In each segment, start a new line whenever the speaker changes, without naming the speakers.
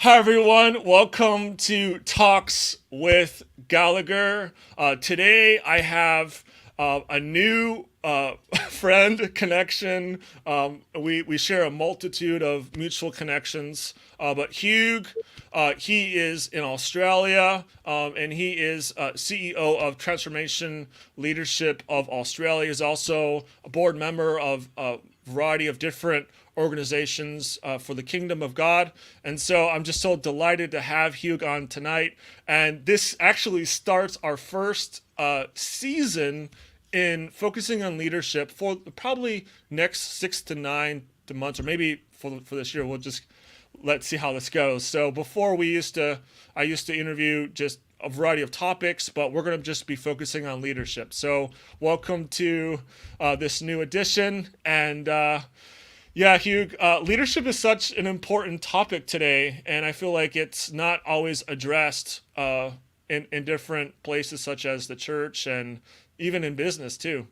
Hi, everyone. Welcome to Talks with Gallagher. Today, I have a new friend connection. We share a multitude of mutual connections. But Hugh, he is in Australia, and he is CEO of Transformation Leadership of Australia. He's also a board member of a variety of different organizations for the kingdom of God. And so I'm just so delighted to have Hugh on tonight. And this actually starts our first season in focusing on leadership for probably next 6 to 9 months, or maybe for this year. Let's see how this goes. So before I used to interview just a variety of topics, but we're going to just be focusing on leadership. So welcome to this new edition. And yeah, Hugh, leadership is such an important topic today, and I feel like it's not always addressed in different places, such as the church and even in business too.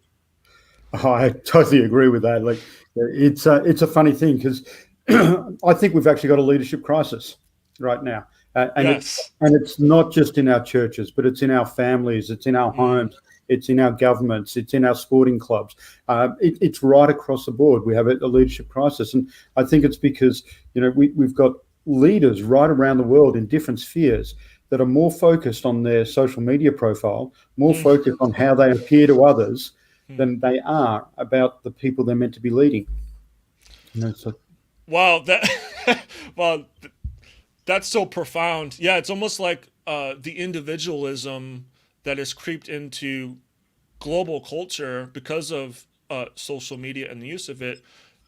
Oh, I totally agree with that. Like, it's a funny thing because I think we've actually got a leadership crisis right now, and
Yes.
it's not just in our churches, but it's in our families, it's in our
Mm,
homes, it's in our governments, it's in our sporting clubs. It's right across the board. We have a leadership crisis, and I think it's because we've got leaders right around the world in different spheres that are more focused on their social media profile, more
mm,
focused on how they appear to others
mm.
than they are about the people they're meant to be leading. So
Wow, that well, that's so profound. Yeah, it's almost like the individualism that has creeped into global culture because of social media and the use of it.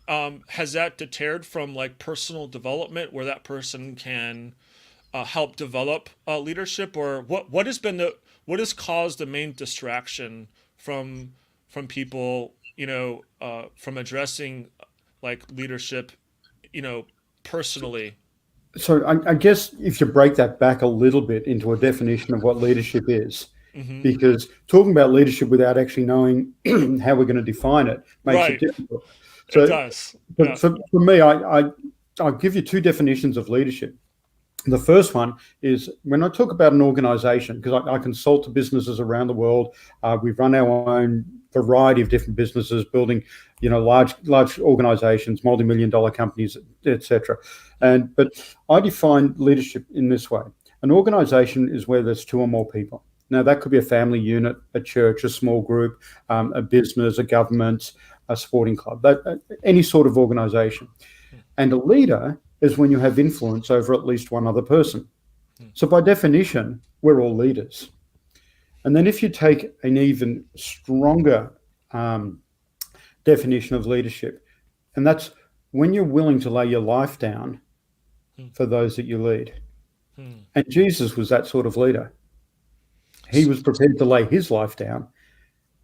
Has that deterred from like personal development, where that person can help develop leadership, or what has caused the main distraction from from people, from addressing like leadership, you know, personally?
I guess if you break that back a little bit into a definition of what leadership is,
Hmm.
because talking about leadership without actually knowing how we're going to define it makes it
Right,
difficult.
it
So,
does.
but
Yeah.
for me, I'll give you two definitions of leadership. The first one is when I talk about an organization, because I consult to businesses around the world. We've run our own variety of different businesses, building, large organizations, multi-million dollar companies, etc. But I define leadership in this way: an organization is where there's two or more people. Now that could be a family unit, a church, a small group, a business, a government, a sporting club, any sort of organization. And a leader is when you have influence over at least one other person. So, by definition, we're all leaders. And then, if you take an even stronger um, definition of leadership, and that's when you're willing to lay your life down for those that you lead. And Jesus was that sort of leader. He was prepared to lay his life down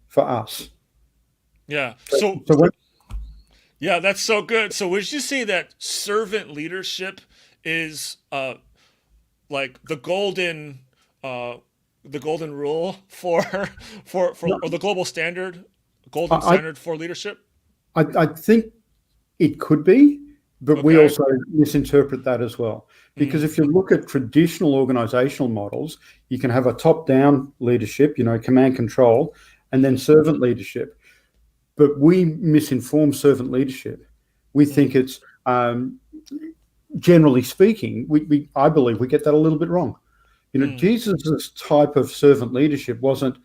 for us.
Yeah.
So,
So
so when,
yeah, that's so good. So would you say that servant leadership is like uh the golden rule for
no,
or the golden
I,
standard for leadership?
I think it could be, but we
Okay.
also misinterpret that as well. Because
Mm,
if you look at traditional organizational models, you can have a top down leadership, command control, and then
mm,
servant leadership. But we misinform servant leadership. We
mm,
think it's, generally speaking, I believe we get that a little bit wrong.
mm,
Jesus' type of servant leadership wasn't,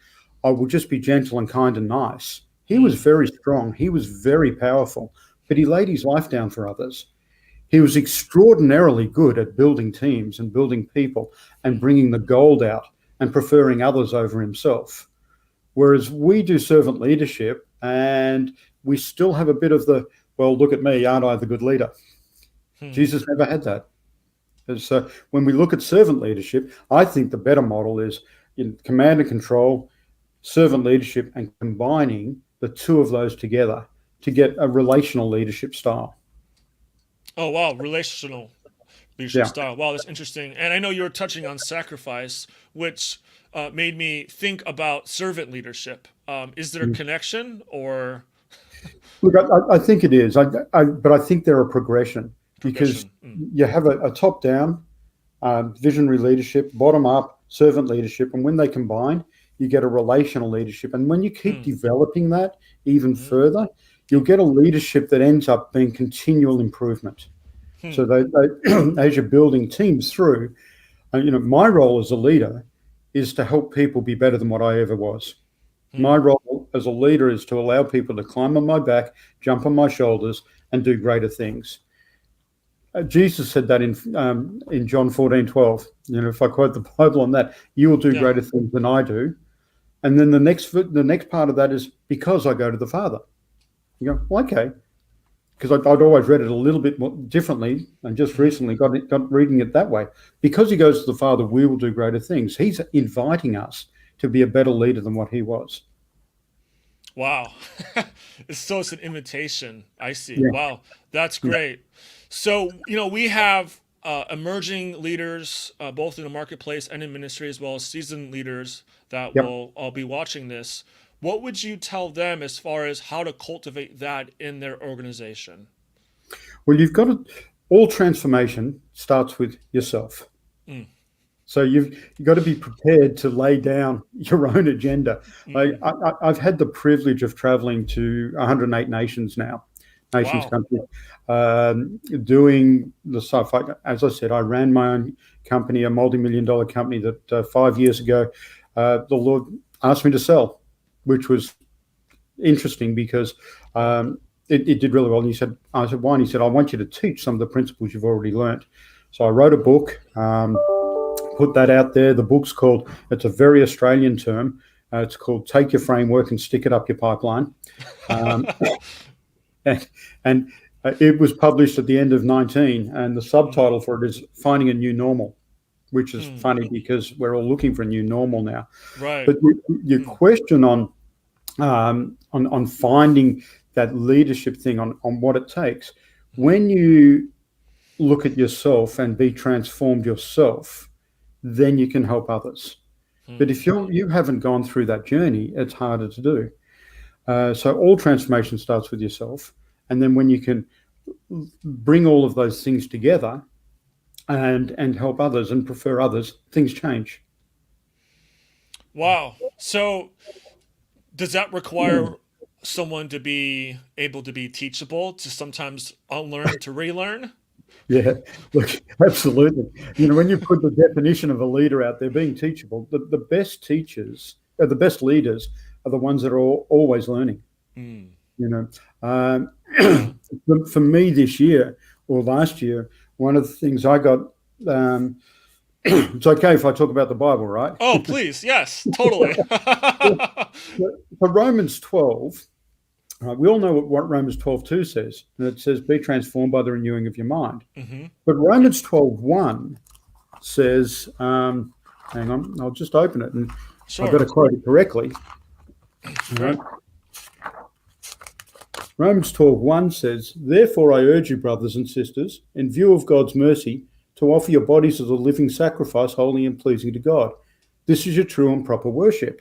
I will just be gentle and kind and nice. He was
mm,
very strong. He was very powerful, but he laid his life down for others. He was extraordinarily good at building teams and building people and
mm,
bringing the gold out and preferring others over himself. Whereas we do servant leadership and we still have a bit of the, well, look at me, aren't I the good leader?
mm.
Jesus never had that. And so when we look at servant leadership, I think the better model is in command and control, servant leadership, and combining the two of those together to get a relational leadership style.
Oh wow, relational leadership
Yeah.
style. Wow, that's interesting. And I know you were touching on sacrifice, which made me think about servant leadership. Is there a connection or
Look, I think it is, but I think they're a progression because
progression? Mm,
you have a top down. visionary leadership, bottom up, servant leadership. And when they combine, you get a relational leadership. And when you keep developing that even further, you'll get a leadership that ends up being continual improvement. So as you're building teams through, my role as a leader is to help people be better than what I ever was. My role as a leader is to allow people to climb on my back, jump on my shoulders, and do greater things. Jesus said that in John 14:12. If I quote the Bible on that, you will do greater things than I do. And then the next part of that is because I go to the Father. You go, well, okay. Because I'd always read it a little bit more differently, and just recently got reading it that way. Because he goes to the Father, we will do greater things. He's inviting us to be a better leader than what he was.
Wow. It's an invitation. I see. Yeah. Wow. That's great. Yeah. So, we have emerging leaders, both in the marketplace and in ministry, as well as seasoned leaders that will all be watching this. What would you tell them as far as how to cultivate that in their organization?
Well, all transformation starts with yourself. So you've got to be prepared to lay down your own agenda. I've had the privilege of traveling to 108 nations now, countries, doing the stuff. As I said, I ran my own company, a multi-million-dollar company that 5 years ago, the Lord asked me to sell, which was interesting because it did really well. And I said, why? And he said, I want you to teach some of the principles you've already learned. So I wrote a book, put that out there. The book's called, it's a very Australian term. It's called Take Your Framework and Stick It Up Your Pipeline. And it was published at the end of 19. And the subtitle for it is Finding a New Normal, which is funny because we're all looking for a new normal now.
Right.
But your question on finding that leadership thing, on what it takes, when you look at yourself and be transformed yourself, then you can help others. But if you haven't gone through that journey, it's harder to do. So all transformation starts with yourself. And then when you can bring all of those things together and help others and prefer others, things change.
Wow. So does that require someone to be able to be teachable, to sometimes unlearn, to relearn?
Yeah, look, absolutely. When you put the definition of a leader out there, being teachable, the best teachers, the best leaders are the ones that are always learning. For me this year or last year, one of the things I got, it's okay if I talk about the Bible, right?
Oh, please. Yes, totally.
For Romans 12, we all know what Romans 12:2 says. And it says, be transformed by the renewing of your mind. But Romans 12:1 says, hang on, I'll just open it and I've got to quote it correctly. Right. Romans 12:1 says, therefore I urge you, brothers and sisters, in view of God's mercy, to offer your bodies as a living sacrifice, holy and pleasing to God. This is your true and proper worship.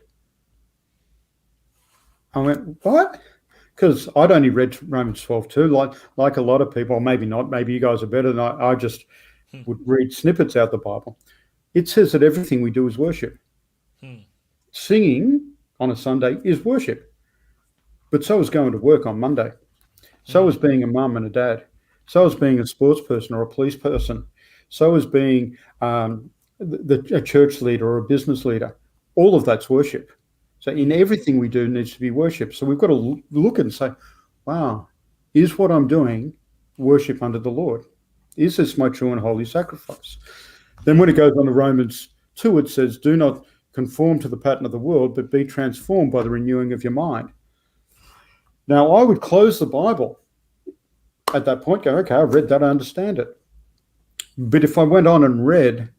I went, what? Because I'd only read Romans 12:2, like a lot of people, or maybe not, maybe you guys are better than I just would read snippets out the Bible. It says that everything we do is worship. Singing on a Sunday is worship. But so is going to work on Monday. So is being a mum and a dad. So is being a sports person or a police person. So is being a church leader or a business leader. All of that's worship. So in everything we do needs to be worship. So we've got to look and say, wow, is what I'm doing worship unto the Lord? Is this my true and holy sacrifice? Then when it goes on to Romans 2, it says, do not conform to the pattern of the world, but be transformed by the renewing of your mind. Now, I would close the Bible at that point, go, okay, I've read that, I understand it. But if I went on and read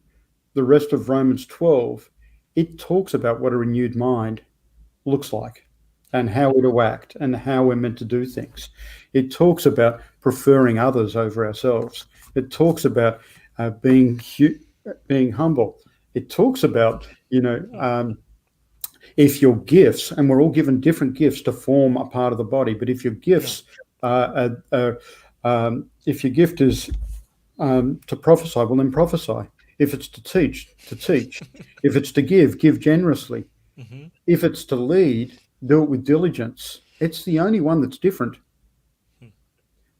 the rest of Romans 12, it talks about what a renewed mind looks like and how we're to act and how we're meant to do things. It talks about preferring others over ourselves. It talks about being humble. It talks about, if your gifts, and we're all given different gifts to form a part of the body, but if your gifts, if your gift is to prophesy, well then prophesy. If it's to teach, to teach. If it's to give generously.
Mm-hmm.
If it's to lead, do it with diligence. It's the only one that's different.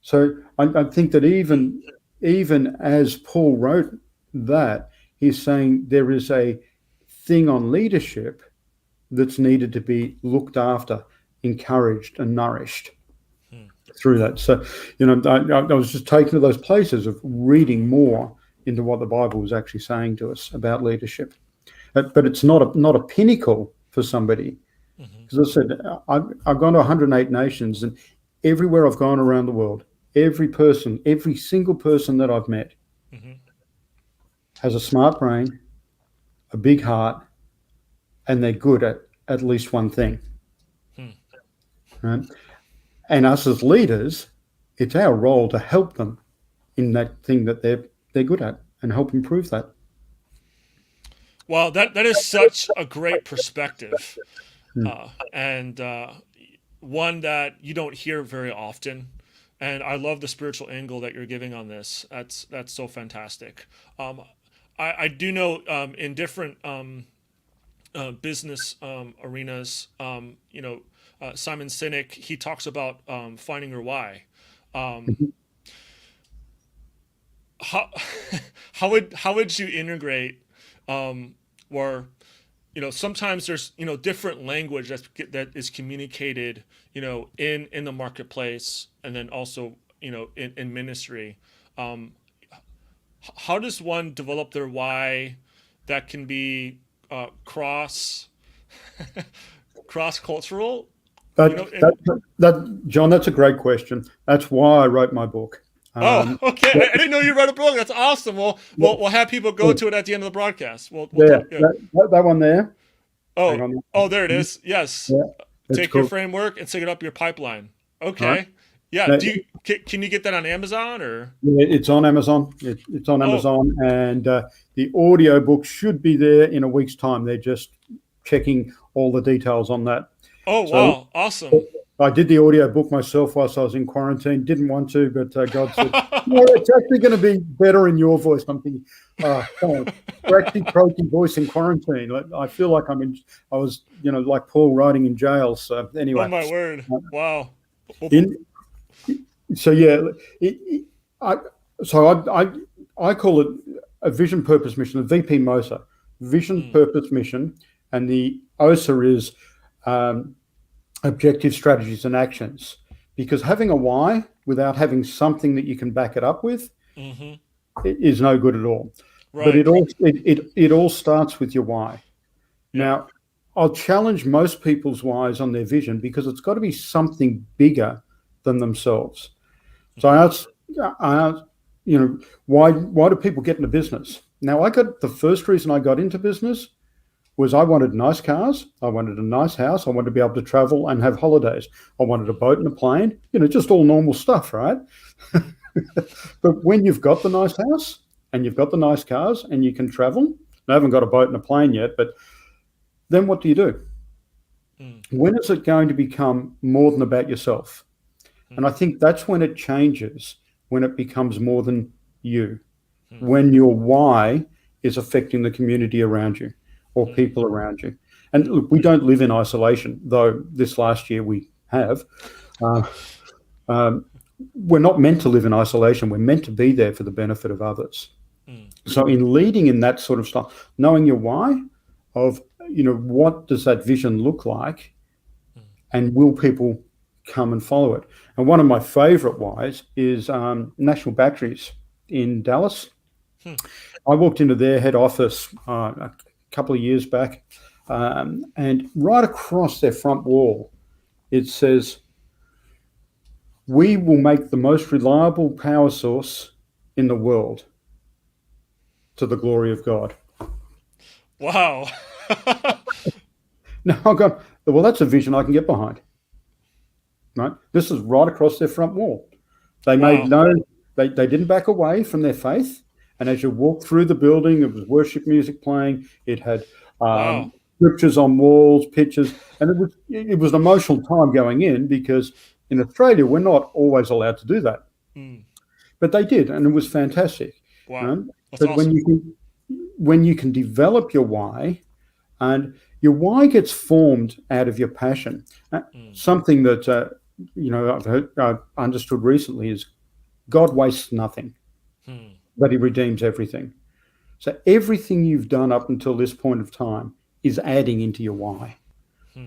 So I think that even as Paul wrote that, he's saying there is a thing on leadership that's needed to be looked after, encouraged, and nourished through that. So, I was just taken to those places of reading more into what the Bible was actually saying to us about leadership. But it's not a pinnacle for somebody. Because I said, I've gone to 108 nations, and everywhere I've gone around the world, every single person that I've met has a smart brain, a big heart, and they're good at least one thing. Right? And us as leaders, it's our role to help them in that thing that they're good at and help improve that.
Wow, that is such a great perspective, and one that you don't hear very often. And I love the spiritual angle that you're giving on this. That's so fantastic. I do know in different business arenas, Simon Sinek, he talks about finding your why. How how would you integrate where sometimes there's different language that is communicated in the marketplace, and then also in ministry. How does one develop their why that can be cross cultural?
John, that's a great question. That's why I wrote my book.
Okay. I didn't know you wrote a book. That's awesome. We'll have people go to it at the end of the broadcast.
That one there.
Oh, there it is. Yes.
Yeah,
take your framework and stick it up your pipeline. Okay. Right. Yeah. Now, can you get that on Amazon or?
Yeah, it's on Amazon. It's on Amazon, and the audio book should be there in a week's time. They're just checking all the details on that.
Oh, wow. Awesome.
I did the audio book myself whilst I was in quarantine. Didn't want to, but God said, no, it's actually going to be better in your voice. I'm thinking, cracky, croaky voice in quarantine. I feel like I was, like Paul writing in jail. So anyway.
Oh, my word. Wow.
I call it a vision, purpose, mission, a VP MOSA, vision, purpose, mission. And the OSA is objective, strategies, and actions. Because having a why without having something that you can back it up with is no good at all. Right. But it all starts with your why. Yeah. Now, I'll challenge most people's whys on their vision because it's got to be something bigger than themselves. So I asked, why do people get into business? Now, the first reason I got into business was I wanted nice cars, I wanted a nice house, I wanted to be able to travel and have holidays. I wanted a boat and a plane, just all normal stuff, right? But when you've got the nice house and you've got the nice cars and you can travel, I haven't got a boat and a plane yet, but then what do you do? When is it going to become more than about yourself? And I think that's when it changes, when it becomes more than you, when your why is affecting the community around you or people around you. And look, we don't live in isolation, though this last year we have. We're not meant to live in isolation. We're meant to be there for the benefit of others. So in leading in that sort of style, knowing your why of, what does that vision look like, and will people come and follow it? And one of my favorite whys is National Batteries in Dallas. I walked into their head office a couple of years back, and right across their front wall, it says, "We will make the most reliable power source in the world to the glory of God."
Wow.
Now I've gone, well, that's a vision I can get behind. Right? This is right across their front wall. They they didn't back away from their faith. And as you walk through the building, it was worship music playing. It had scriptures on walls, pictures, and it was an emotional time going in because in Australia we're not always allowed to do that, but they did, and it was fantastic.
Wow, that's
but
awesome.
when you can develop your why, and your why gets formed out of your passion. Something that I've understood recently is God wastes nothing, but He redeems everything. So everything you've done up until this point of time is adding into your why.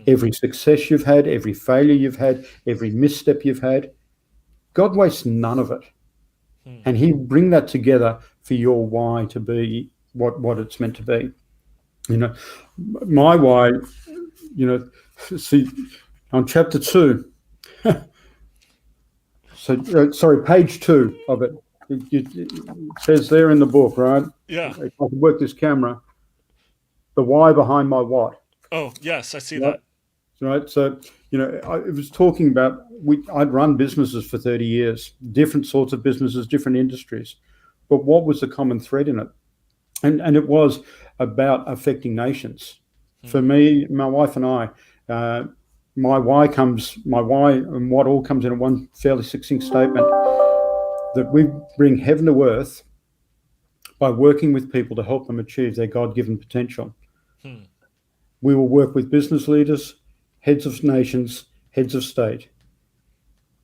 Every success you've had, every failure you've had, every misstep you've had, God wastes none of it. And He'll bring that together for your why to be what it's meant to be. My why, see, on chapter 2, sorry, page 2 of it, it says there in the book, right?
Yeah.
If I could work this camera, the why behind my what.
Oh, yes, I see
Right?
that.
Right. So, it was talking about, I'd run businesses for 30 years, different sorts of businesses, different industries. But what was the common thread in it? And it was about affecting nations. For me, my wife and I, my why and what all comes in one fairly succinct statement, that we bring heaven to earth by working with people to help them achieve their God-given potential. We will work with business leaders, heads of nations, heads of state,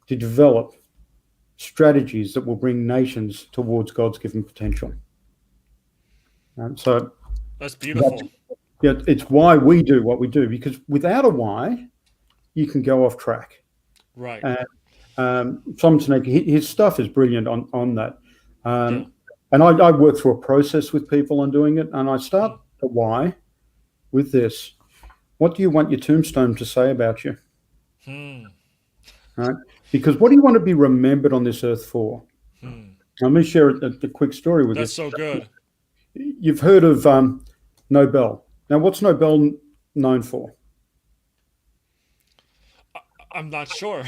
to develop strategies that will bring nations towards God's given potential. So
That's beautiful.
it's why we do what we do, because without a why, you can go off track.
Right.
Simon Sinek, his stuff is brilliant on that. And I work through a process with people on doing it, and I start the why with this. What do you want your tombstone to say about you? Right? Because what do you want to be remembered on this earth for? Let me share a quick story with you.
That's so good.
You've heard of Nobel. Now, what's Nobel known for?
I'm not sure.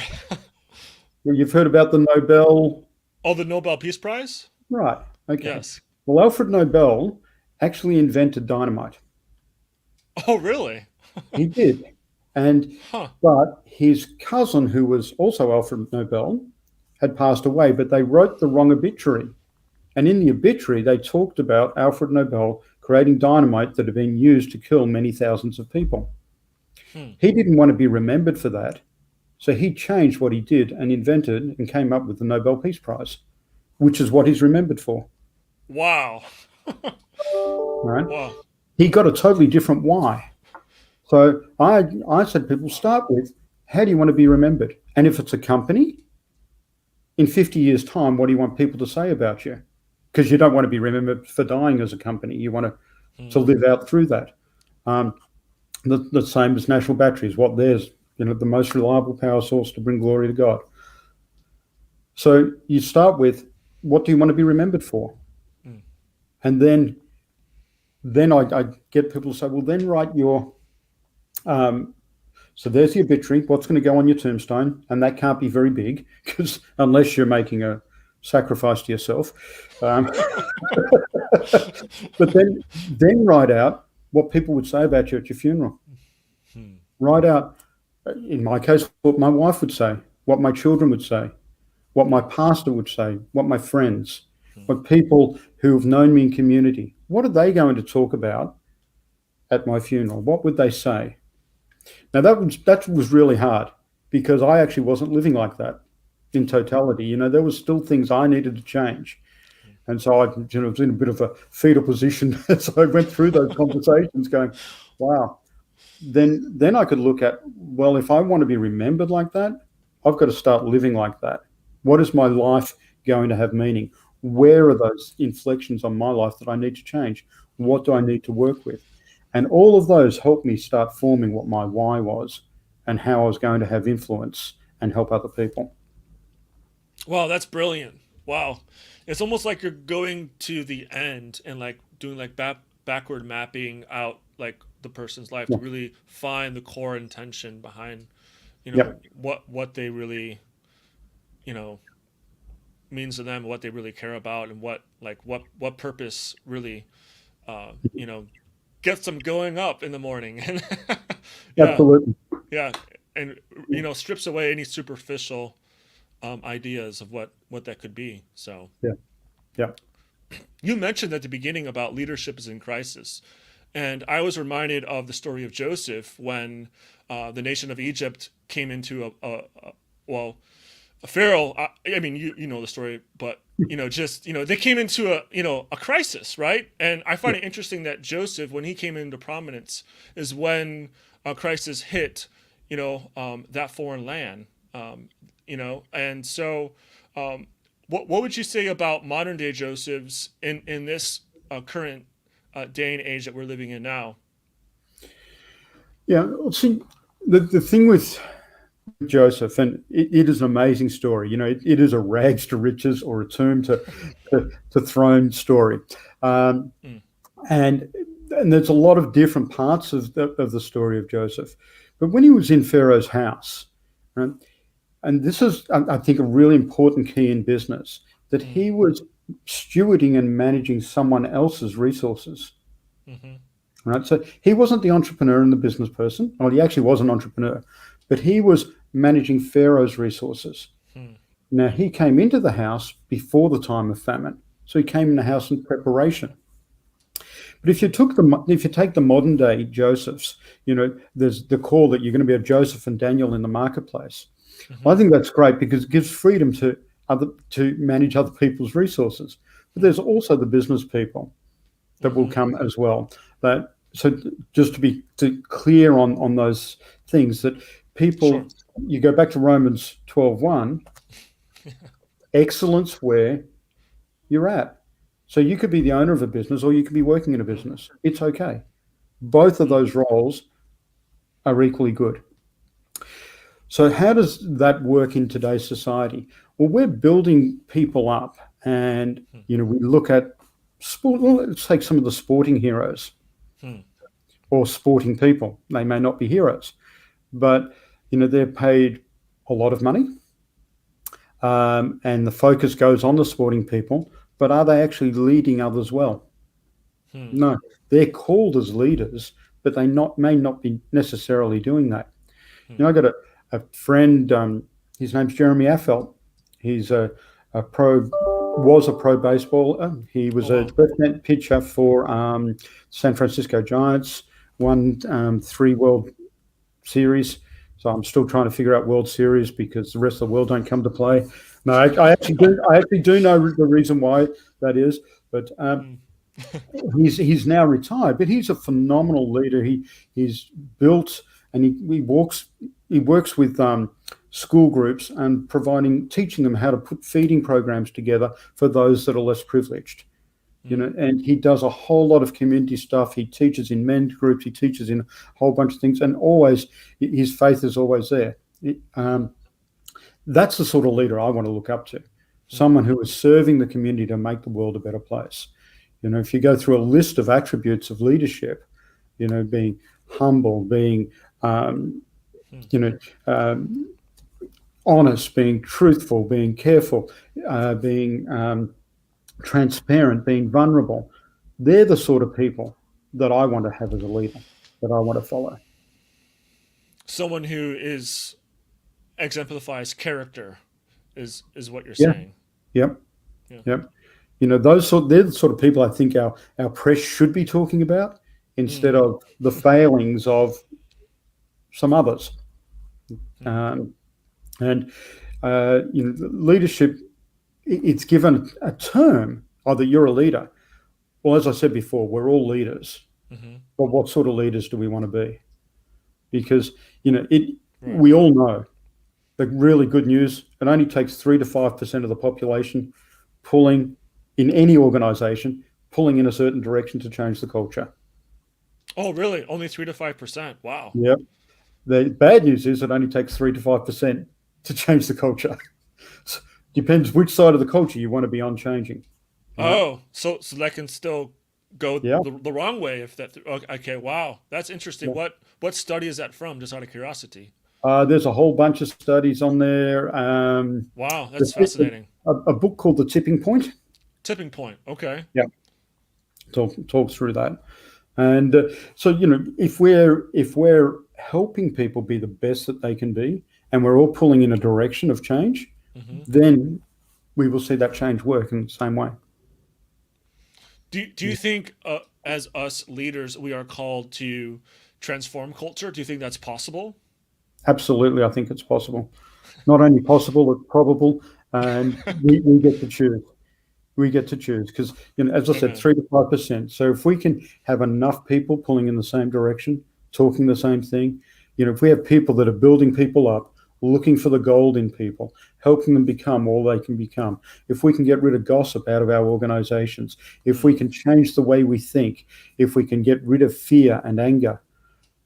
Well, you've heard about the Nobel.
Oh, the Nobel Peace Prize?
Right. Okay.
Yes.
Well, Alfred Nobel actually invented dynamite.
Oh, really?
He did. But his cousin, who was also Alfred Nobel, had passed away, but they wrote the wrong obituary. And in the obituary, they talked about Alfred Nobel creating dynamite that had been used to kill many thousands of people. He didn't want to be remembered for that. So he changed what he did and invented and came up with the Nobel Peace Prize, which is what he's remembered for.
Wow.
Right?
Wow.
He got a totally different why. So I said to people, start with, how do you want to be remembered? And if it's a company, in 50 years' time, what do you want people to say about you? Because you don't want to be remembered for dying as a company. You want to live out through that. The same as National Batteries, what there's, the most reliable power source to bring glory to God. So you start with, what do you want to be remembered for? And then I get people to say, well, then write your, so there's the obituary, what's going to go on your tombstone, and that can't be very big, because unless you're making a sacrifice to yourself. But then write out what people would say about you at your funeral. Write out, in my case, what my wife would say, what my children would say, what my pastor would say, what my friends, what people who have known me in community, what are they going to talk about at my funeral? What would they say? Now, that was really hard, because I actually wasn't living like that in totality. There was still things I needed to change. And so I was in a bit of a fetal position as I went through those conversations going, wow. Then I could look at, well, if I want to be remembered like that, I've got to start living like that. What is my life going to have meaning? Where are those inflections on my life that I need to change? What do I need to work with? And all of those helped me start forming what my why was and how I was going to have influence and help other people.
Wow, that's brilliant. Wow. It's almost like you're going to the end and like doing like backward mapping out like the person's life to really find the core intention behind, what they really, means to them, what they really care about, and what purpose really, gets them going up in the morning. And
Absolutely.
Yeah. And, strips away any superficial ideas of what that could be. So,
yeah.
you mentioned at the beginning about leadership is in crisis. And I was reminded of the story of Joseph when the nation of Egypt came into well, a Pharaoh. I mean, you know the story, but just they came into a crisis, right? And I find it interesting that Joseph, when he came into prominence, is when a crisis hit, that foreign land, and so what would you say about modern day Josephs in this current day and age that we're living in now?
Yeah, see, the thing with Joseph, and it is an amazing story. It is a rags to riches or a tomb to throne story,
Mm,
and there's a lot of different parts of the story of Joseph. But when he was in Pharaoh's house, right, and this is, I think, a really important key in business, that
mm,
he was stewarding and managing someone else's resources.
mm-hmm,
Right, so he wasn't the entrepreneur and the business person. Well, he actually was an entrepreneur, but he was managing Pharaoh's resources.
mm,
Now he came into the house before the time of famine, so he came in the house in preparation. But if you take the modern day Josephs, there's the call that you're going to be a Joseph and Daniel in the marketplace.
mm-hmm,
Well, I think that's great because it gives freedom to manage other people's resources. But there's also the business people that will
mm-hmm.
come as well. So just to be clear on those things, that
Sure.
people, you go back to Romans 12:1, excellence where you're at. So you could be the owner of a business or you could be working in a business. It's okay. Both of
Mm,
those roles are equally good. So how does that work in today's society? Well, we're building people up, and
mm,
we look at sport. Well, let's take some of the sporting heroes
mm,
or sporting people. They may not be heroes, but they're paid a lot of money, and the focus goes on the sporting people. But are they actually leading others well?
mm,
No, they're called as leaders, but they may not be necessarily doing that.
mm.
I got a friend. His name's Jeremy Affelt. He's a pro, was a pro baseballer. He
Oh
was a
wow.
definite pitcher for San Francisco Giants. Won 3 World Series. So I'm still trying to figure out World Series because the rest of the world don't come to play. No, I actually do. I actually do know the reason why that is, but
Mm,
he's now retired. But he's a phenomenal leader. He's built, and he works with school groups and teaching them how to put feeding programs together for those that are less privileged.
mm,
And he does a whole lot of community stuff. He teaches in men's groups. He teaches in a whole bunch of things, and always his faith is always there. That's the sort of leader I want to look up to.
mm,
Someone who is serving the community to make the world a better place. If you go through a list of attributes of leadership, being humble, being
mm.
you know, honest, being truthful, being careful, being transparent, being vulnerable. They're the sort of people that I want to have as a leader, that I want to follow.
Someone who is exemplifies character is what you're
Yeah.
saying.
Yep.
Yeah.
Yep. They're the sort of people I think our press should be talking about instead
Mm,
of the failings of some others.
mm,
Um, and leadership, it's given a term, either you're a leader. Well, as I said before, we're all leaders.
mm-hmm.
But what sort of leaders do we want to be? Because
Right.
we all know the really good news. It only takes 3 to 5% of the population pulling in any organization, pulling in a certain direction to change the culture.
Oh really? Only 3 to 5%. Wow.
Yep. The bad news is it only takes 3 to 5% to change the culture. Depends which side of the culture you want to be on changing. Right?
Oh, so that can still go
Yeah.
the wrong way if that. Okay, wow, that's interesting.
Yeah.
What study is that from? Just out of curiosity.
There's a whole bunch of studies on there.
Wow, that's fascinating.
A book called The Tipping Point.
Tipping point. Okay.
Yeah. Talks through that. And so, if we're helping people be the best that they can be, and we're all pulling in a direction of change,
Mm-hmm.
then we will see that change work in the same way.
Do you think as us leaders we are called to transform culture? Do you think that's possible?
Absolutely, I think it's possible. Not only possible, it's probable, and we get to choose. We get to choose because, as I said,
Amen.
3 to 5%. So if we can have enough people pulling in the same direction, talking the same thing, if we have people that are building people up, looking for the gold in people, helping them become all they can become, if we can get rid of gossip out of our organizations, if we
Mm,
can change the way we think, if we can get rid of fear and anger,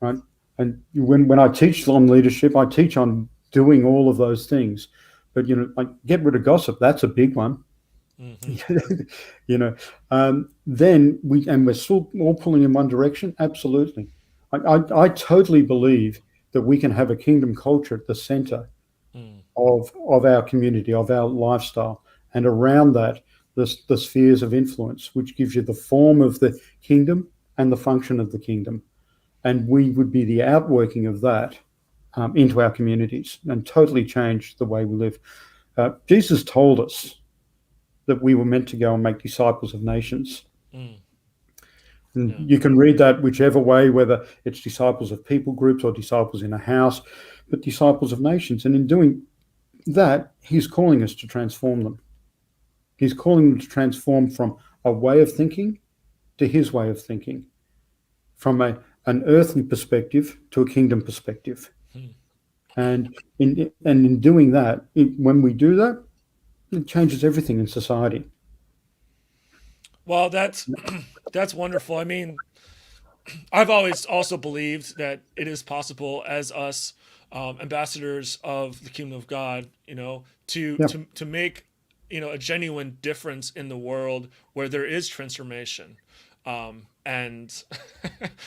right? And when I teach on leadership, I teach on doing all of those things. But, like get rid of gossip, that's a big one.
hmm
you know, then we're still all pulling in one direction. Absolutely, I totally believe that we can have a kingdom culture at the center
mm,
of our community, of our lifestyle, and around that, the spheres of influence, which gives you the form of the kingdom and the function of the kingdom, and we would be the outworking of that into our communities and totally change the way we live. Jesus told us that we were meant to go and make disciples of nations.
mm,
And
yeah.
you can read that whichever way, whether it's disciples of people groups or disciples in a house, but disciples of nations. And in doing that, he's calling us to transform them. He's calling them to transform from a way of thinking to his way of thinking, from an earthly perspective to a kingdom perspective.
Mm.
And in doing that, when we do that, it changes everything in society.
Well, that's that's wonderful. I mean, I've always also believed that it is possible as us ambassadors of the kingdom of God,
Yeah.
to make a genuine difference in the world where there is transformation. And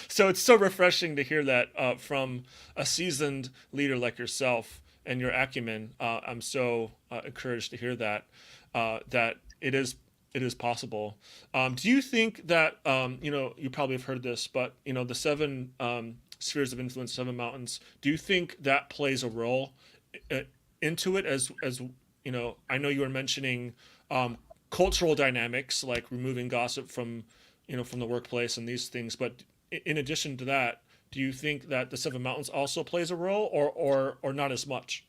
so it's so refreshing to hear that from a seasoned leader like yourself and your acumen. I'm so encouraged to hear that that it is possible. Do you think that you probably have heard this, but the seven spheres of influence, seven mountains? Do you think that plays a role uh, into it as I know you were mentioning um, cultural dynamics like removing gossip from the workplace and these things, but in addition to that, do you think that the seven mountains also plays a role, or not as much?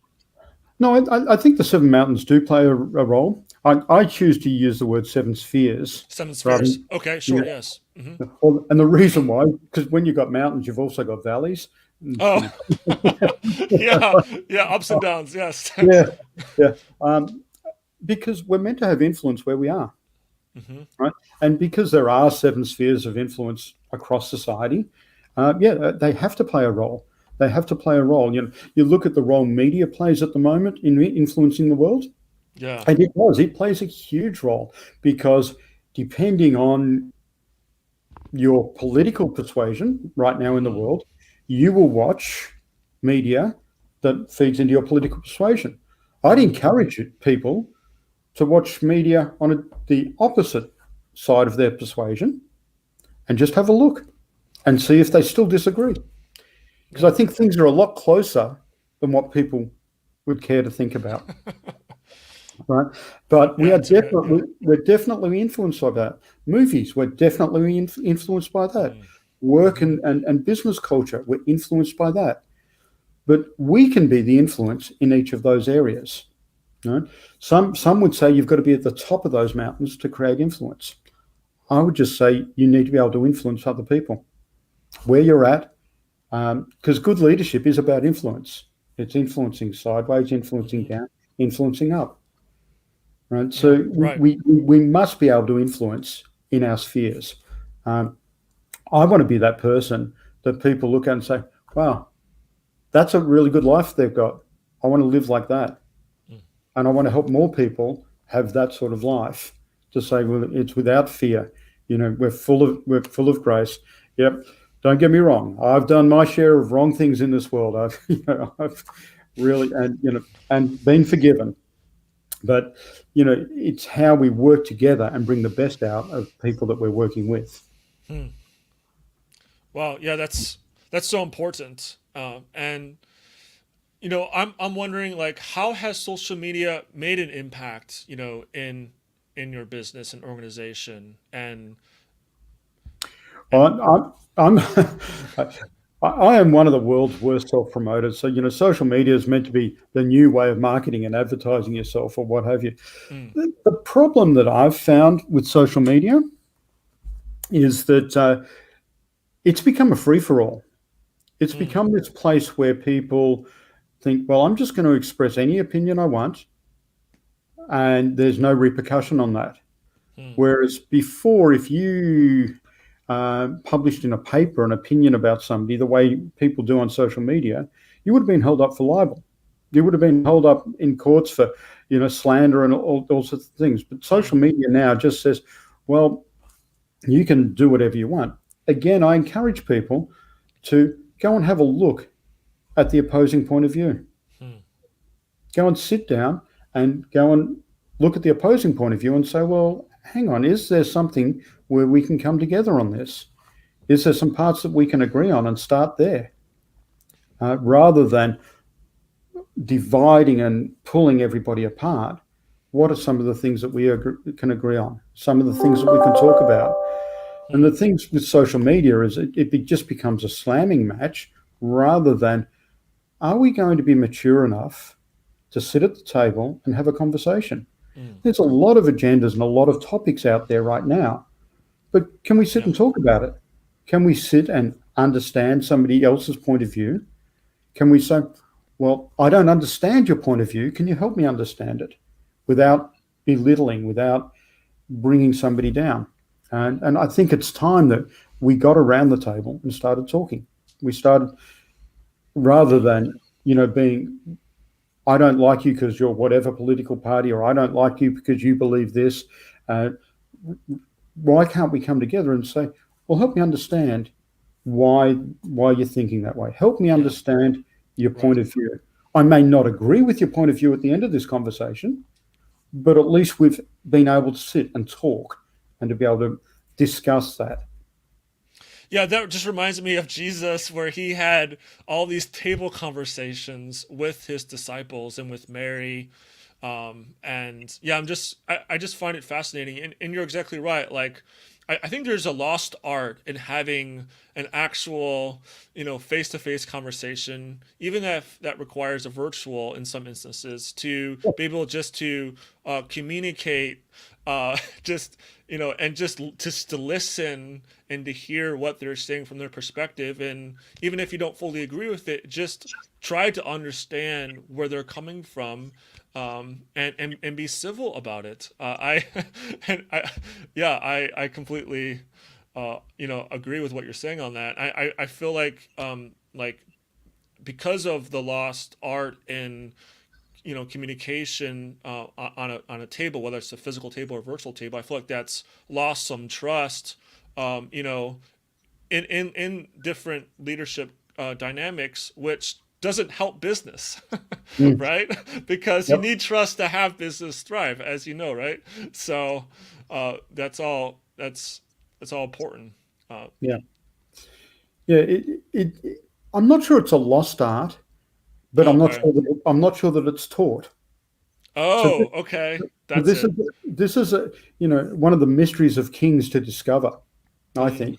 No, I think the seven mountains do play a role. I choose to use the word seven spheres
Seven
rather
spheres.
than,
Okay,
yeah.
sure. Yes. Hmm.
Well, and the reason why, because when you've got mountains, you've also got valleys. And,
Oh, yeah, yeah. Ups and downs. Yes.
yeah, yeah. Because we're meant to have influence where we are,
Hmm.
right? And because there are seven spheres of influence across society, they have to play a role. They have to play a role. You look at the role media plays at the moment in influencing the world.
Yeah.
And it does. It plays a huge role because depending on your political persuasion right now in the
Hmm.
world, you will watch media that feeds into your political persuasion. I'd
Mm.
encourage people to watch media on the opposite side of their persuasion and just have a look and see if they still disagree. Because I
Yeah.
think things are a lot closer than what people would care to think about. Right? But
Yeah. It's a bit. Yeah.
we're definitely influenced by that. Movies, we're definitely influenced by that.
Mm.
Work
Hmm.
and business culture, we're influenced by that. But we can be the influence in each of those areas. Right? Some would say you've got to be at the top of those mountains to create influence. I would just say you need to be able to influence other people where you're at, because good leadership is about influence. It's influencing sideways, influencing
Hmm.
down, influencing up. Right.
Yeah.
So
Right.
we must be able to influence in our spheres. Um, I want to be that person that people look at and say, wow, that's a really good life they've got. I want to live like that.
Mm.
And I want to help more people have that sort of life to say, well, it's without fear. We're full of grace. Yep. Don't get me wrong. I've done my share of wrong things in this world. I've really, and been forgiven. But it's how we work together and bring the best out of people that we're working with.
Hmm. Well, yeah. That's so important. And I'm wondering, like, how has social media made an impact, in your business and organization, and And
I'm I am one of the world's worst self-promoters. So, social media is meant to be the new way of marketing and advertising yourself or what have you.
mm,
The problem that I've found with social media is that it's become a free-for-all. It's
mm,
become this place where people think, well, I'm just going to express any opinion I want, and there's no repercussion on that.
mm,
Whereas before, if you published in a paper an opinion about somebody, the way people do on social media, you would have been held up for libel. You would have been held up in courts for, slander and all sorts of things. But social
mm,
media now just says, well, you can do whatever you want. Again, I encourage people to go and have a look at the opposing point of view.
mm.
Go and sit down and go and look at the opposing point of view and say, well, hang on, is there something where we can come together on this? Is there some parts that we can agree on and start there? Rather than dividing and pulling everybody apart, what are some of the things that we can agree on? Some of the things that we can talk about? And the
Hmm.
things with social media is it just becomes a slamming match rather than, are we going to be mature enough to sit at the table and have a conversation?
Mm.
There's a lot of agendas and a lot of topics out there right now, but can we sit
Yeah.
and talk about it? Can we sit and understand somebody else's point of view? Can we say, well, I don't understand your point of view. Can you help me understand it without belittling, without bringing somebody down? And I think it's time that we got around the table and started talking. We started, rather
Mm.
than, being, I don't like you because you're whatever political party, or I don't like you because you believe this. Uh, why can't we come together and say, well, help me understand why you're thinking that way. Help me
Yeah.
understand your point
Right.
of view. I may not agree with your point of view at the end of this conversation, but at least we've been able to sit and talk and to be able to discuss that.
Yeah, that just reminds me of Jesus, where he had all these table conversations with his disciples and with Mary. And yeah, I just find it fascinating. And you're exactly right. Like, I think there's a lost art in having an actual, face to face conversation, even if that requires a virtual in some instances, to be able just to communicate, just, and just to listen and to hear what they're saying from their perspective. And even if you don't fully agree with it, just try to understand where they're coming from, and be civil about it. And I yeah, I completely agree with what you're saying on that. I feel like because of the lost art in communication on a table, whether it's a physical table or virtual table, I feel like that's lost some trust. In different leadership dynamics, which doesn't help business,
Mm,
right? Because you
yep.
need trust to have business thrive, as you know, right? So that's all important. Uh,
Yeah. Yeah. I'm not sure it's a lost art, but
okay.
I'm not sure that it's taught. So
Oh, okay. That's
this is
it.
this is one of the mysteries of kings to discover. I
Mm,
think,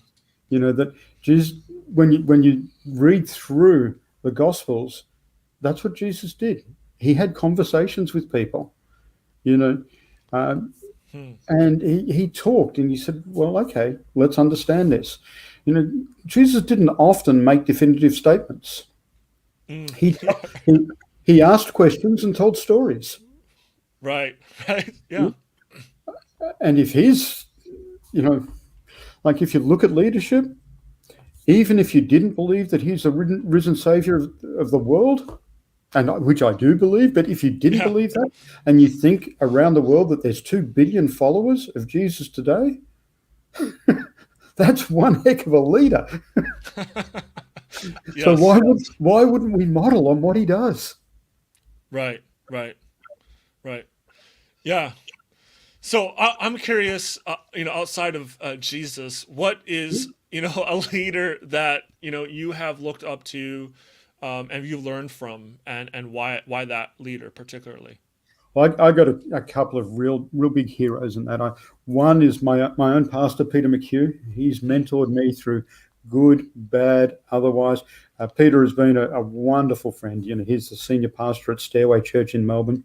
that Jesus, when you read through the Gospels, that's what Jesus did. He had conversations with people, you know, um,
hmm,
and he talked, and he said, "Well, okay, let's understand this." Jesus didn't often make definitive statements.
mm,
He
yeah.
he, he asked questions and told stories.
Right. Right. Yeah.
And if he's, you know, like if you look at leadership, even if you didn't believe that he's the risen savior of the world, and which I do believe, but if you didn't
Yeah.
believe that, and you think around the world that there's 2 billion followers of Jesus today, that's one heck of a leader. So
Yes.
why wouldn't we model on what he does?
Right. Right. Right. Yeah. So I'm curious, outside of Jesus, what is a leader that you have looked up to, and you've learned from, and why that leader particularly?
I got a couple of real big heroes in that. One is my own pastor, Peter McHugh. He's
Mm,
mentored me through good, bad, otherwise. Peter has been a wonderful friend. You know, he's the senior pastor at Stairway Church in Melbourne.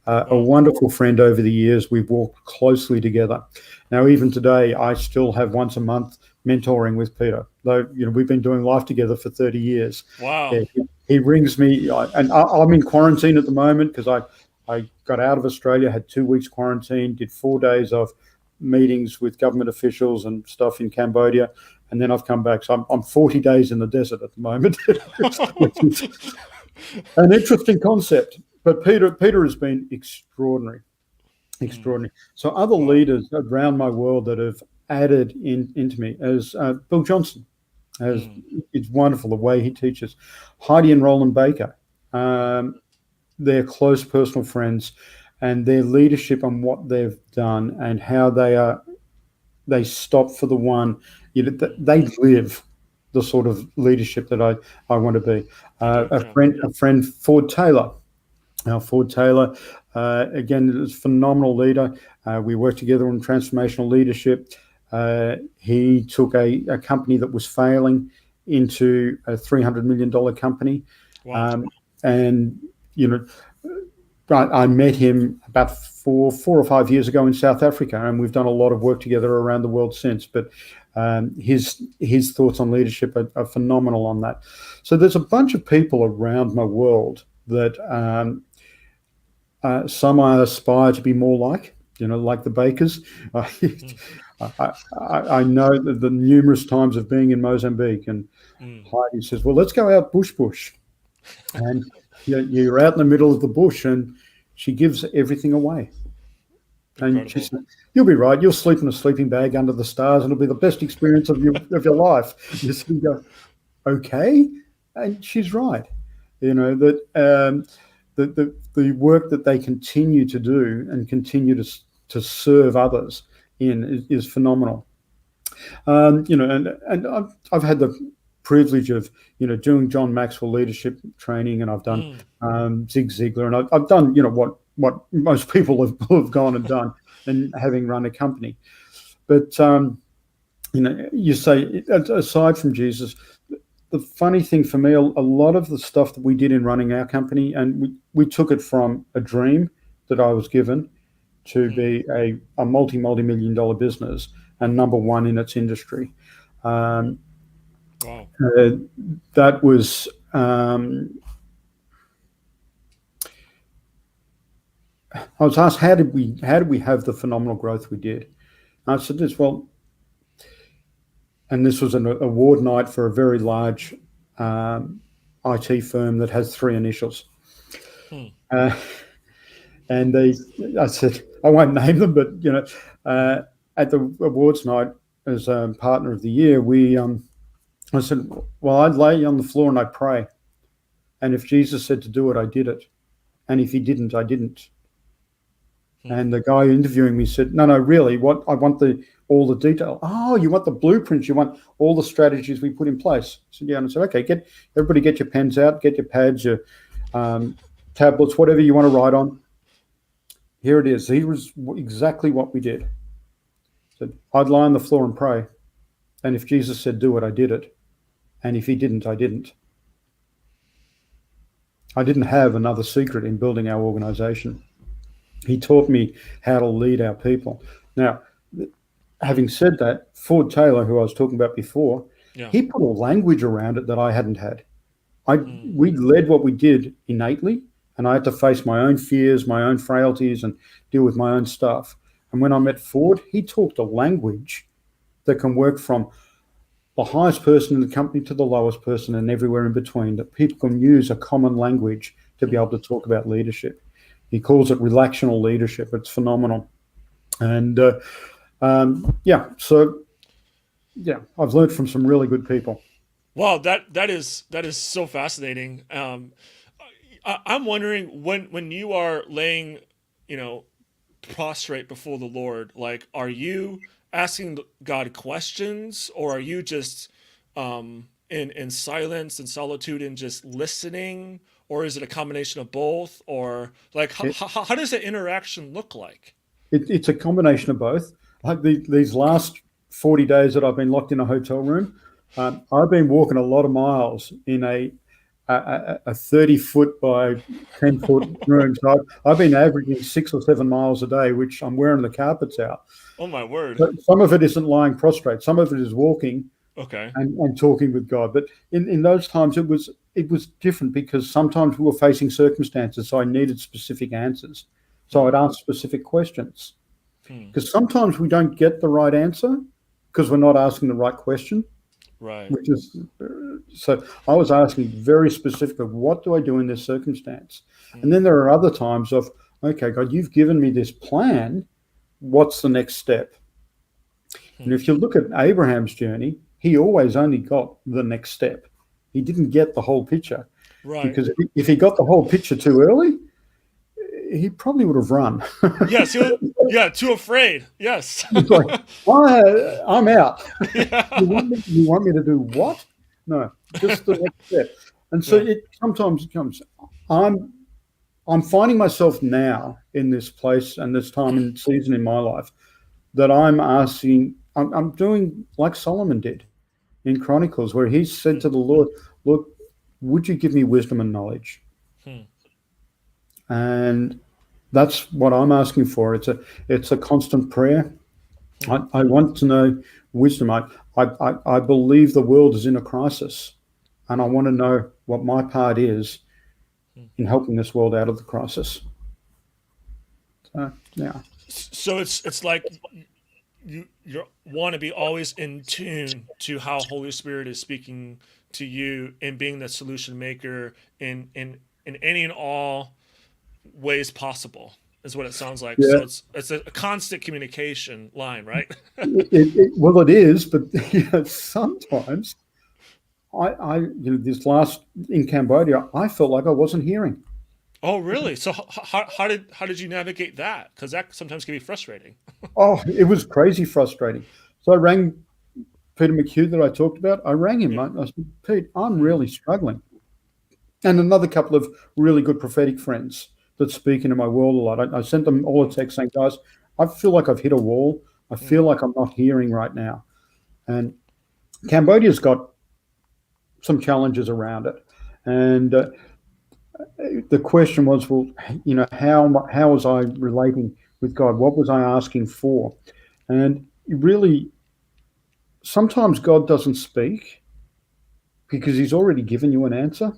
A
wow.
wonderful friend over the years. We've walked closely together. Now, even today, I still have once a month mentoring with Peter. Though, you know, we've been doing life together for 30 years.
Wow.
Yeah, he rings me, and I'm in quarantine at the moment because I got out of Australia, had 2 weeks quarantine, did 4 days of meetings with government officials and stuff in Cambodia, and then I've come back. So I'm 40 days in the desert at the moment, which is an interesting concept. But Peter has been extraordinary,
Mm,
extraordinary. So other
wow.
leaders around my world that have added into me as Bill Johnson. As
Mm,
it's wonderful the way he teaches. Heidi and Roland Baker.
mm,
They're close personal friends, and their leadership and what they've done and how they stop for the one. You know,
mm.
they live the sort of leadership that I want to be.
You do,
A
yeah.
friend, Ford Taylor. Ford Taylor, again, is a phenomenal leader. We worked together on transformational leadership. He took a company that was failing into a $300 million company,
Wow.
um, and you know, I met him about four or 5 years ago in South Africa, and we've done a lot of work together around the world since. But his thoughts on leadership are phenomenal on that. So there's a bunch of people around my world that some I aspire to be more like. You know, like the Bakers.
Mm,
I know that the numerous times of being in Mozambique, and
mm.
Heidi says, "Well, let's go out bush." And you're out in the middle of the bush, and she gives everything away. And she
Incredible.
said, "You'll be right. You'll sleep in a sleeping bag under the stars, and it'll be the best experience of your life." You see, you go, okay, and she's right. You know that the work that they continue to do and continue to serve others in is phenomenal. You know, and I've had the privilege of doing John Maxwell leadership training, and I've done
Mm,
Zig Ziglar, and I've done what most people have gone and done, and having run a company. But you say aside from Jesus, the funny thing for me, a lot of the stuff that we did in running our company, and we took it from a dream that I was given to
mm.
be a multi-million dollar business and number one in its industry. Um,
Wow.
uh, that was, I was asked, how did we have the phenomenal growth we did? And I said this, well, and this was an award night for a very large um, IT firm that has three initials.
Mm,
Uh, and I said, I won't name them, but
mm,
at the awards night as partner of the year, I said, well, I'd lay on the floor and I'd pray. And if Jesus said to do it, I did it. And if he didn't, I didn't.
mm.
And the guy interviewing me said, no, really, what I want all the detail. Oh, you want the blueprints, you want all the strategies we put in place. I said, yeah. And I said, okay, everybody get your pens out, get your pads, your um, tablets, whatever you want to write on. Here it is. Here was exactly what we did. Said, I'd lie on the floor and pray. And if Jesus said do it, I did it. And if he didn't, I didn't. I didn't have another secret in building our organization. He taught me how to lead our people. Now, having said that, Ford Taylor, who I was talking about before,
Yeah.
he put a language around it that I hadn't had.
Mm,
We led what we did innately, and I had to face my own fears, my own frailties, and deal with my own stuff. And when I met Ford, he talked a language that can work from the highest person in the company to the lowest person and everywhere in between, that people can use a common language to be able
mm.
to talk about leadership. He calls it relational leadership. It's phenomenal. And yeah, so yeah, I've learned from some really good people.
Wow, that is so fascinating. I'm wondering when you are laying, you know, prostrate before the Lord, like, are you asking God questions, or are you just in silence and solitude and just listening, or is it a combination of both, or like
It,
how does the interaction look like?
it's a combination of both. Like these last 40 days that I've been locked in a hotel room, I've been walking a lot of miles in a 30-foot by 10-foot room. So I've been averaging 6 or 7 miles a day, which I'm wearing the carpets out.
Oh my word.
But some of it isn't lying prostrate. Some of it is walking
Okay.
and talking with God. But in those times, it was different because sometimes we were facing circumstances, so I needed specific answers. So I'd ask specific questions
Hmm.
because sometimes we don't get the right answer because we're not asking the right question,
Right.
which is so I was asking very specifically, what do I do in this circumstance? And then there are other times of, okay, God, you've given me this plan. What's the next step? And if you look at Abraham's journey, he always only got the next step. He didn't get the whole picture
Right.
because if he got the whole picture too early, he probably would have run.
Yes. Yeah. Too afraid. Yes.
It's like, I'm out.
Yeah.
You want me to do what? No, just the next step. And so
Yeah.
it sometimes comes. I'm finding myself now in this place and this time and season in my life that I'm asking. I'm doing like Solomon did in Chronicles, where he said to the Lord, "Look, would you give me wisdom and knowledge?"
Hmm.
And that's what I'm asking for. It's a constant prayer. I want to know wisdom. I believe the world is in a crisis, and I want to know what my part is in helping this world out of the crisis. So, yeah.
So it's like you want to be always in tune to how Holy Spirit is speaking to you and being the solution maker in any and all ways possible is what it sounds like.
Yeah.
So it's a constant communication line, right?
Well, it is, but sometimes this last in Cambodia, I felt like I wasn't hearing.
Oh, really? So how did you navigate that? Because that sometimes can be frustrating.
Oh, it was crazy frustrating. So I rang Peter McHugh that I talked about. I rang him.
Yeah.
I said, Pete, I'm really struggling. And another couple of really good prophetic friends that speak into my world a lot. I sent them all a text saying, guys, I feel like I've hit a wall. I feel like I'm not hearing right now. And Cambodia's got some challenges around it. And the question was, well, how was I relating with God? What was I asking for? And really, sometimes God doesn't speak because he's already given you an answer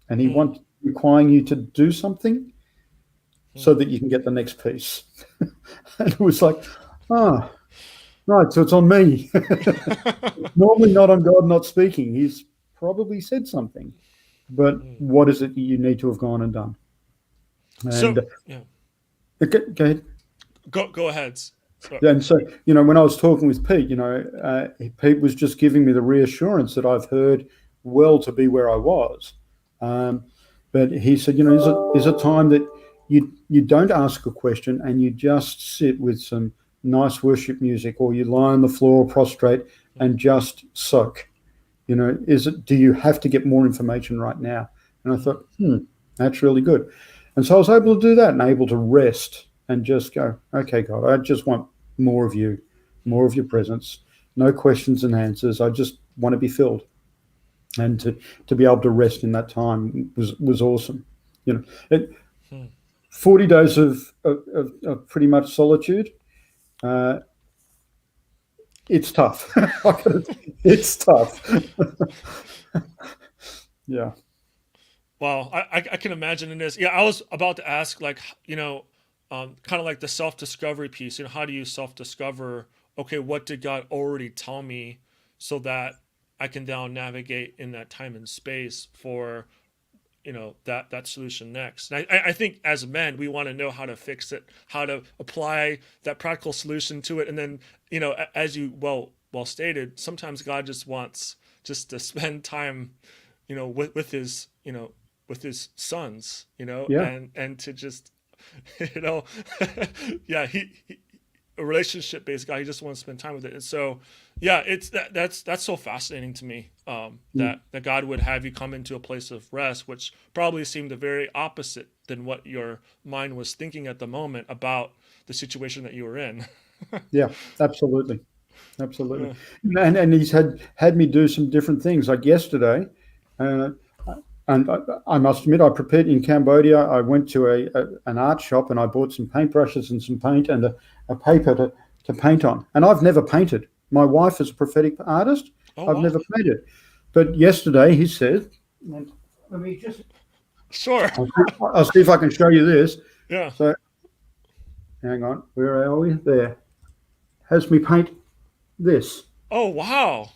and he wants requiring you to do something so that you can get the next piece. And it was like, ah, right, so it's on me. Normally not on God not speaking. He's probably said something. But what is it that you need to have gone and done?
So
And
yeah,
go ahead.
go ahead. So,
And so, when I was talking with Pete, Pete was just giving me the reassurance that I've heard well to be where I was. But he said, is a time that you don't ask a question and you just sit with some nice worship music, or you lie on the floor prostrate and just soak. Do you have to get more information right now? And I thought, that's really good. And so I was able to do that and able to rest and just go, okay, God, I just want more of you, more of your presence, no questions and answers. I just want to be filled. And to be able to rest in that time was awesome. 40 days of pretty much solitude. It's tough. It's tough. Yeah.
wow, I can imagine in this. Yeah, I was about to ask, like, kind of like the self discovery piece. How do you self discover? Okay, what did God already tell me, so that I can now navigate in that time and space for that solution next. And I think as men, we want to know how to fix it, how to apply that practical solution to it, and then as you well stated, sometimes God just wants just to spend time, with his with his sons,
Yeah.
and to just yeah, he a relationship based guy. He just wants to spend time with it, and so yeah, that's so fascinating to me. that God would have you come into a place of rest, which probably seemed the very opposite than what your mind was thinking at the moment about the situation that you were in.
Yeah, absolutely. Absolutely.
Yeah.
And he's had me do some different things. Like yesterday, uh, and I must admit, I prepared in Cambodia. I went to an art shop and I bought some paintbrushes and some paint and a paper to paint on. And I've never painted. My wife is a prophetic artist.
Oh
I've
wow.
never painted. But yesterday he said, let me just,
Sure.
I'll see if I can show you this.
Yeah.
So hang on, where are we? There. Has me paint this.
Oh wow.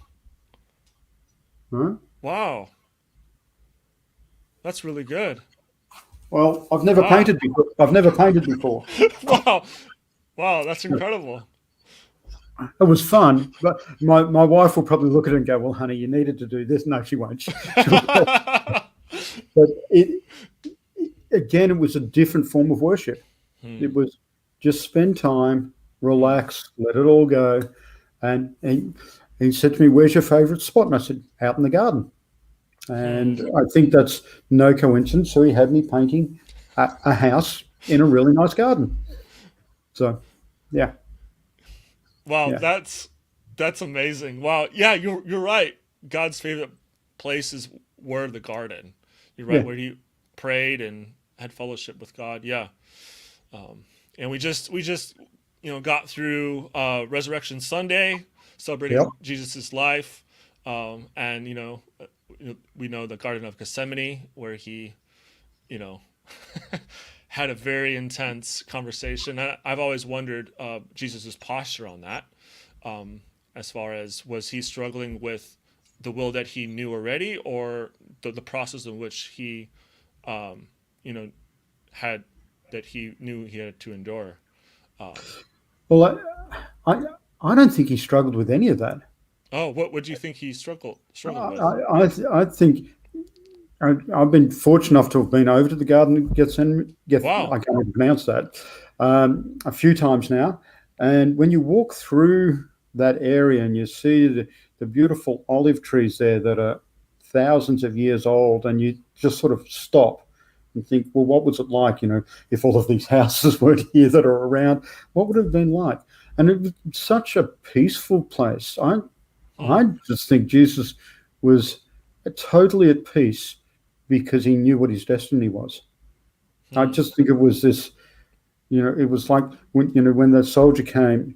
Right?
Wow. That's really good.
Well, I've never
Wow.
painted before. I've never painted before.
Wow. Wow. That's incredible.
It was fun, but my wife will probably look at it and go, "Well, honey, you needed to do this." No, she won't. But it again, it was a different form of worship. It was just spend time, relax, let it all go. And he said to me, "Where's your favourite spot?" And I said, "Out in the garden." And I think that's no coincidence. So he had me painting a house in a really nice garden. So, yeah,
Wow,
yeah,
that's amazing. Wow. Yeah, you're right. God's favorite places were the garden. You're right,
yeah,
where he prayed and had fellowship with God. Yeah. And we just got through Resurrection Sunday,
yep,
celebrating Jesus' life. And we know the Garden of Gethsemane, where he you know had a very intense conversation. I've always wondered Jesus's posture on that, as far as, was he struggling with the will that he knew already, or the process in which he um, you know had that he knew he had to endure. Um,
Well, I, I don't think he struggled with any of that.
oh, what would you think he struggled with?
I think I've been fortunate enough to have been over to the Garden of Gethsemane.
Wow.
I can't even pronounce that. A few times now. And when you walk through that area and you see the beautiful olive trees there that are thousands of years old, and you just sort of stop and think, well, what was it like, if all of these houses weren't here that are around? What would it have been like? And it was such a peaceful place.
Hmm.
I just think Jesus was totally at peace because he knew what his destiny was. I
Hmm.
just think it was this, it was like when the soldier came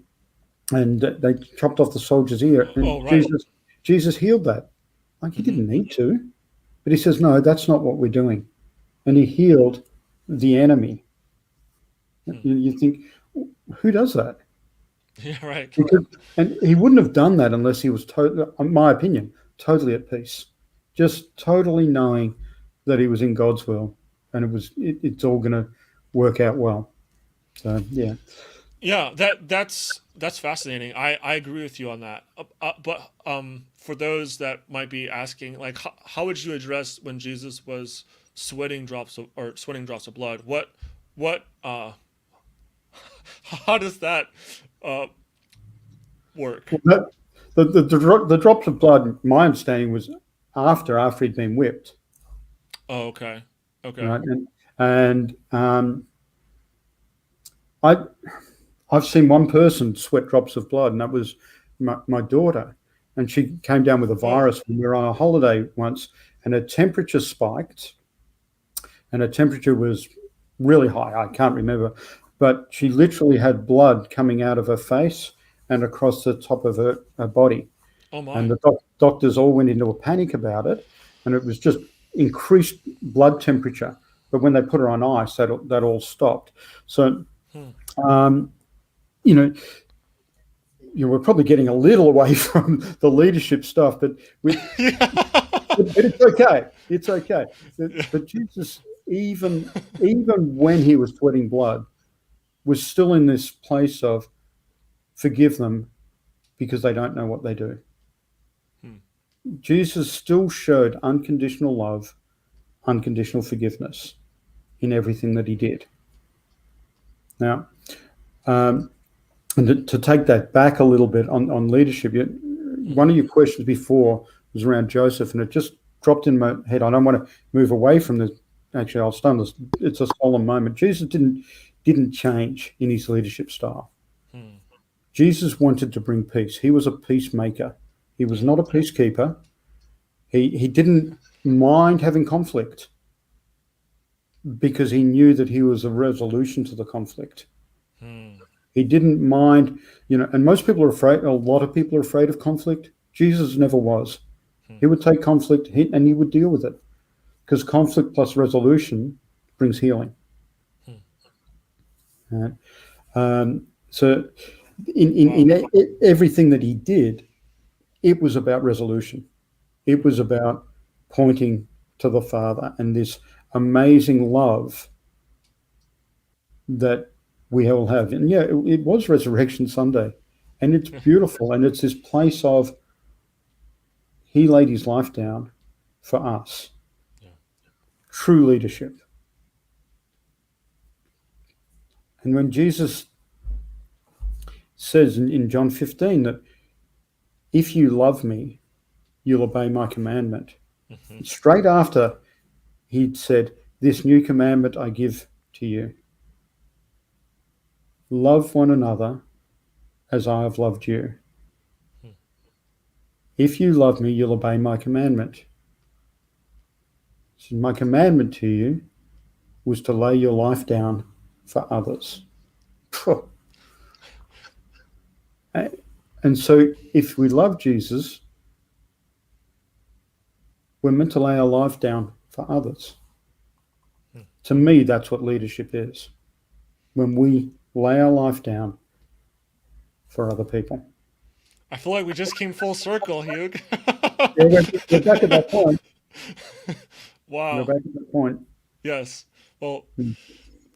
and they chopped off the soldier's ear,
Oh,
and
right.
Jesus healed that. Like, he
Hmm.
didn't need to, but he says, no, that's not what we're doing. And he healed the enemy.
Hmm.
You think, who does that?
Yeah, right.
Because, and he wouldn't have done that unless he was totally, in my opinion, totally at peace, just totally knowing that he was in God's will, and it's all going to work out well. So yeah,
Yeah, that's fascinating. I agree with you on that. But for those that might be asking, like, how would you address when Jesus was sweating drops of blood? What how does that uh work?
well, the drops of blood. My understanding was after he'd been whipped,
Oh, okay. Okay.
right? And I I've seen one person sweat drops of blood, and that was my daughter. And she came down with a
Oh.
virus when we were on a holiday once, and her temperature spiked, and her temperature was really high. I can't remember, but she literally had blood coming out of her face and across the top of her body.
Oh
And
my.
the doctors all went into a panic about it, and it was just increased blood temperature. But when they put her on ice, that all stopped. So,
Hmm.
um, you know, we're probably getting a little away from the leadership stuff, but
Yeah.
it's okay. It's okay.
Yeah.
But Jesus, even when he was sweating blood, was still in this place of forgive them because they don't know what they do.
Hmm.
Jesus still showed unconditional love, unconditional forgiveness in everything that he did. Now, um, and to take that back a little bit on leadership, one of your questions before was around Joseph, and it just dropped in my head. I don't want to move away from this. Actually, I'll stun this. It's a solemn moment. Jesus didn't change in his leadership style.
Hmm.
Jesus wanted to bring peace. He was a peacemaker. He was not a peacekeeper. He didn't mind having conflict because he knew that he was a resolution to the conflict.
Hmm.
He didn't mind, and most people are afraid, a lot of people are afraid of conflict. Jesus never was. He would take conflict and he would deal with it because conflict plus resolution brings healing. Right? So in everything that he did, it was about resolution. It was about pointing to the Father and this amazing love that we all have. And yeah, it was Resurrection Sunday, and it's beautiful. And it's this place of he laid his life down for us.
Yeah.
True leadership. And when Jesus says in John 15 that if you love me, you'll obey my commandment.
Mm-hmm.
Straight after he'd said, this new commandment I give to you. Love one another as I have loved you. If you love me, you'll obey my commandment. So my commandment to you was to lay your life down for others. And so if we love Jesus, we're meant to lay our life down for others. To me, that's what leadership is. When we lay our life down for other people.
I feel like we just came full circle, Hugh.
Yeah, we're back at that point.
Wow.
We're back at that point.
Yes. Well,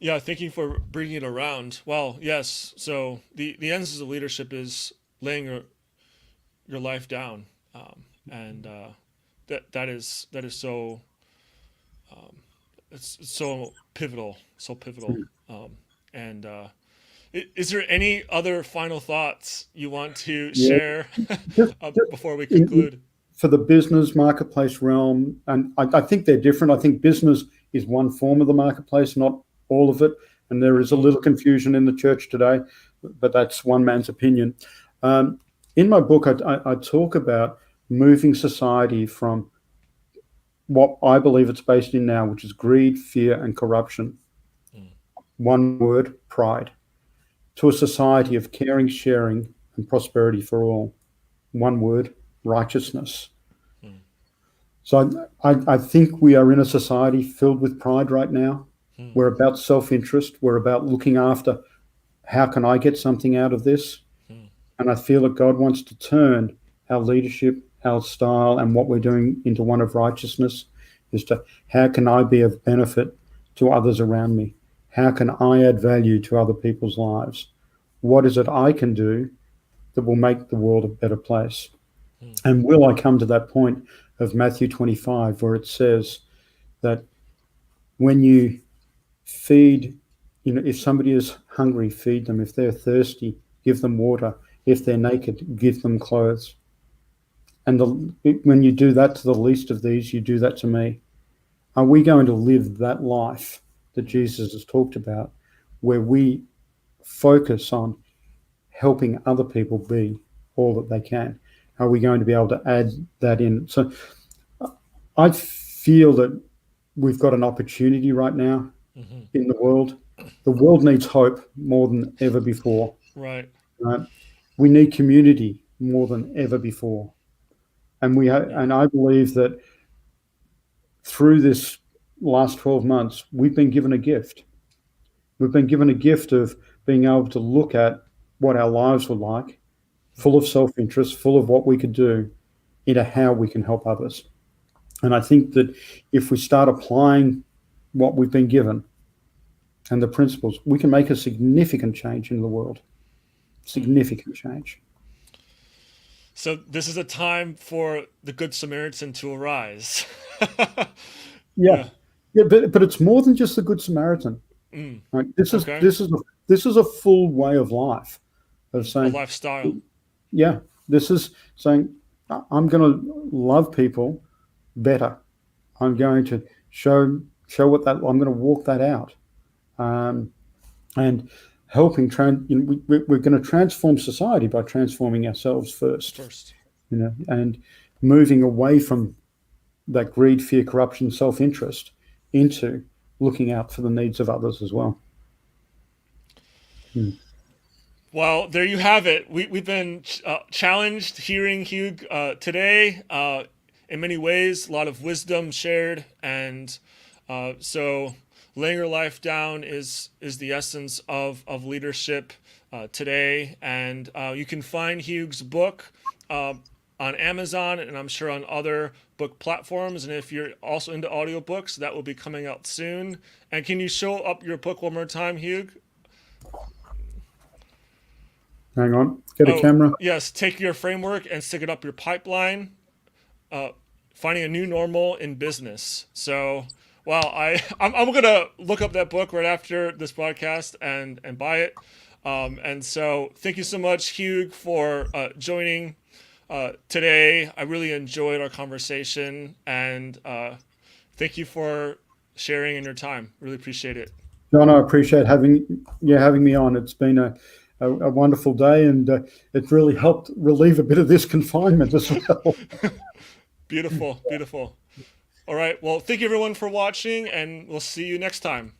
yeah, thank you for bringing it around. Well, yes. So the essence of leadership is laying your life down, and that is so it's so pivotal, so pivotal. And is there any other final thoughts you want to share before we conclude?
For the business marketplace realm, and I think they're different. I think business is one form of the marketplace, not all of it. And there is a little confusion in the church today, but that's one man's opinion. In my book, I talk about moving society from what I believe it's based in now, which is greed, fear, and corruption. One word, pride, to a society of caring, sharing, and prosperity for all. One word, righteousness. So I think we are in a society filled with pride right now. We're about self-interest. We're about looking after how can I get something out of this? And I feel that God wants to turn our leadership, our style, and what we're doing into one of righteousness, is to how can I be of benefit to others around me? How can I add value to other people's lives? What is it I can do that will make the world a better place? And will I come to that point of Matthew 25 where it says that when you feed, if somebody is hungry, feed them. If they're thirsty, give them water. If they're naked, give them clothes. And when you do that to the least of these, you do that to me. Are we going to live that life that Jesus has talked about, where we focus on helping other people be all that they can? Are we going to be able to add that in? So I feel that we've got an opportunity right now in the world. The world needs hope more than ever before.
Right.
We need community more than ever before. And and I believe that through this last 12 months, we've been given a gift. We've been given a gift of being able to look at what our lives were like, full of self-interest, full of what we could do, into how we can help others. And I think that if we start applying what we've been given and the principles, we can make a significant change in the world. Significant change.
So this is a time for the Good Samaritan to arise.
Yeah, but it's more than just the Good Samaritan. Right? This is a full way of life, of saying
a lifestyle.
Yeah, this is saying I'm going to love people better. I'm going to show what that, I'm going to walk that out. And helping, we're going to transform society by transforming ourselves first. And moving away from that greed, fear, corruption, self-interest into looking out for the needs of others as well.
Well, there you have it. We've been challenged hearing Hugh today in many ways, a lot of wisdom shared. And so laying your life down is the essence of leadership today. And you can find Hugh's book on Amazon, and I'm sure on other book platforms. And if you're also into audiobooks, that will be coming out soon. And can you show up your book one more time, Hugh?
Hang on, get a camera.
Yes, take your framework and stick it up your pipeline. Finding a new normal in business. So, well, I'm gonna look up that book right after this podcast and buy it. And so, thank you so much, Hugh, for joining today. I really enjoyed our conversation, and thank you for sharing in your time. Really appreciate it.
John, I appreciate having me on. It's been a wonderful day, and it's really helped relieve a bit of this confinement as well.
Beautiful, beautiful. All right. Well, thank you everyone for watching, and we'll see you next time.